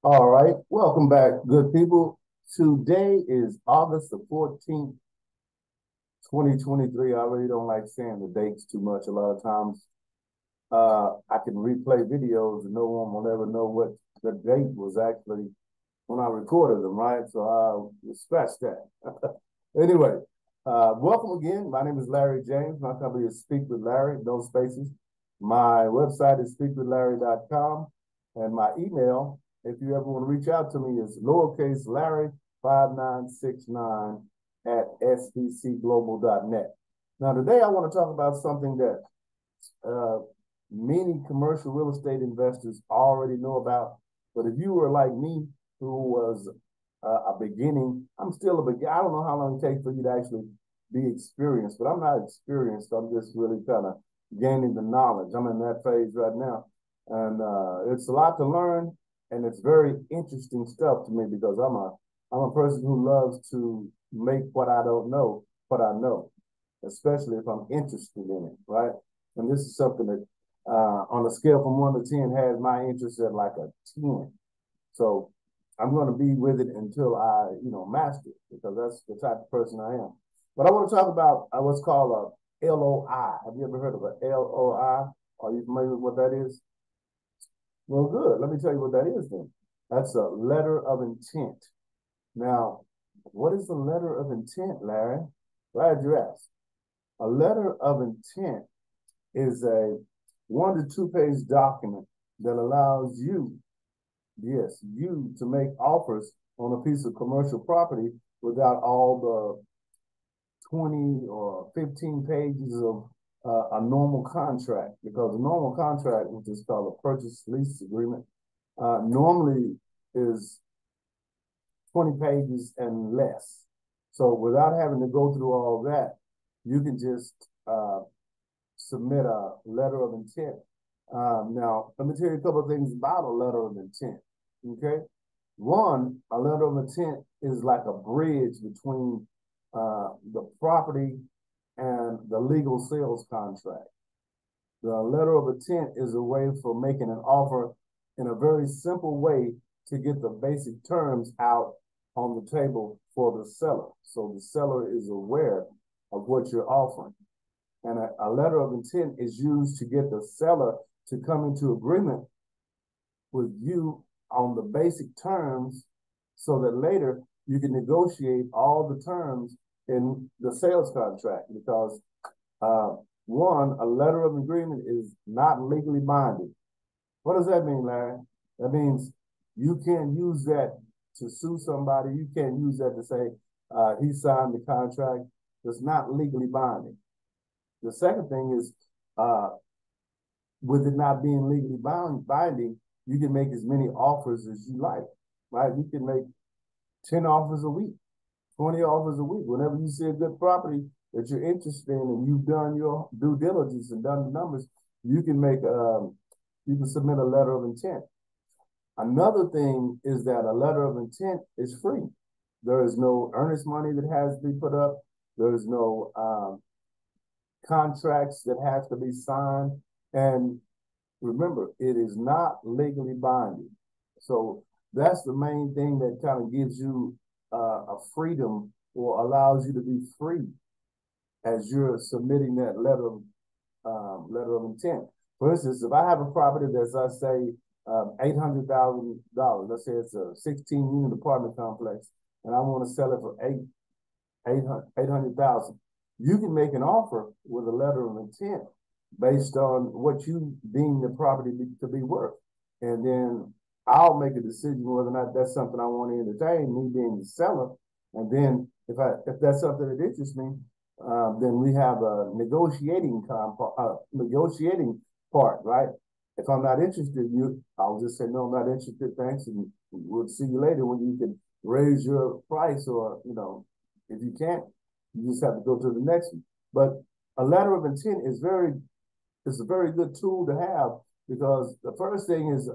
All right, welcome back, good people. Today is August the 14th, 2023. I really don't like saying the dates too much. A lot of times I can replay videos and no one will ever know what the date was actually when I recorded them, right? So I scratch that. Anyway, welcome again. My name is Larry James. My company is Speak with Larry, no spaces. My website is speakwithlarry.com. And my email, if you ever want to reach out to me, is lowercase Larry5969 at sbcglobal.net. Now, today I want to talk about something that uh, many commercial real estate investors already know about. But if you were like me, who was a beginning, I'm still a beginner. I don't know how long it takes for you to actually be experienced, but I'm not experienced. I'm just really kind of gaining the knowledge. I'm in that phase right now. And it's a lot to learn, and it's very interesting stuff to me because I'm a person who loves to make what I don't know what I know, especially if I'm interested in it, right? And this is something that, on a scale from 1 to 10, has my interest at like a 10. So I'm going to be with it until I master it because that's the type of person I am. But I want to talk about what's called a LOI. Have you ever heard of a LOI? Are you familiar with what that is? Well, good. Let me tell you what that is then. That's a letter of intent. Now, what is a letter of intent, Larry? Glad you asked. A letter of intent is a 1 to 2 page document that allows you, yes, you to make offers on a piece of commercial property without all the 20 or 15 pages of a normal contract. Because a normal contract, which is called a purchase lease agreement, normally is 20 pages and less. So without having to go through all that, you can just submit a letter of intent. Now, let me tell you a couple of things about a letter of intent. Okay. One, a letter of intent is like a bridge between the property and the legal sales contract. The letter of intent is a way for making an offer in a very simple way to get the basic terms out on the table for the seller. So the seller is aware of what you're offering. And a letter of intent is used to get the seller to come into agreement with you on the basic terms so that later you can negotiate all the terms in the sales contract because uh, one, a letter of agreement is not legally binding. What does that mean, Larry? That means you can't use that to sue somebody. You can't use that to say he signed the contract. It's not legally binding. The second thing is, uh, with it not being legally binding, you can make as many offers as you like, right? You can make 10 offers a week, 20 offers a week. Whenever you see a good property that you're interested in and you've done your due diligence and done the numbers, you can you can submit a letter of intent. Another thing is that a letter of intent is free. There is no earnest money that has to be put up. There's no contracts that have to be signed. And remember, it is not legally binding. So that's the main thing that kind of gives you a freedom or allows you to be free as you're submitting that letter of intent. For instance, if I have a property that's, let's say, $800,000, let's say it's a 16 unit apartment complex, and I want to sell it for 800,000. You can make an offer with a letter of intent based on what you deem the property to be worth. And then I'll make a decision whether or not that's something I want to entertain, me being the seller. And then if that's something that interests me, then we have a negotiating part, right? If I'm not interested, I'll just say no, I'm not interested. Thanks, and we'll see you later when you can raise your price, or if you can't, you just have to go to the next one. But a letter of intent is a very good tool to have because the first thing is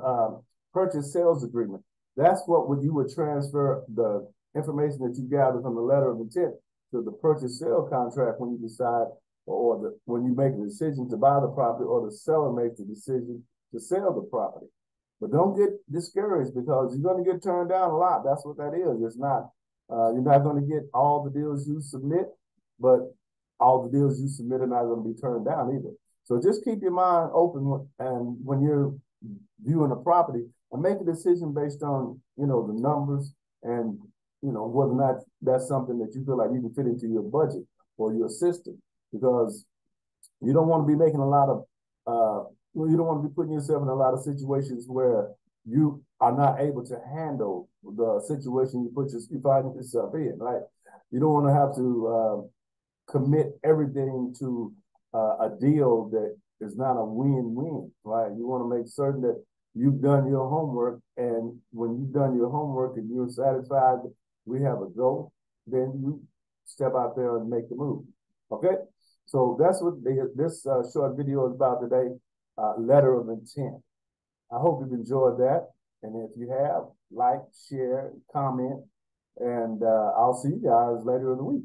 purchase sales agreement. That's what would you would transfer the information that you gather from the letter of intent to the purchase sale contract when you decide when you make a decision to buy the property or the seller makes the decision to sell the property. But don't get discouraged because you're going to get turned down a lot. That's what that is. It's not, you're not going to get all the deals you submit, but all the deals you submit are not going to be turned down either. So just keep your mind open and when you're viewing a property and make a decision based on, you know, the numbers and, you know, whether or not that's something that you feel like you can fit into your budget or your system because you don't want to be making a lot of, you don't want to be putting yourself in a lot of situations where you are not able to handle the situation you find yourself in, right? You don't want to have to commit everything to a deal that is not a win-win, right? You want to make certain that you've done your homework, and when you've done your homework and you're satisfied we have a goal, then you step out there and make the move. Okay? So that's what this short video is about today, letter of intent. I hope you've enjoyed that. And if you have, like, share, comment, and I'll see you guys later in the week.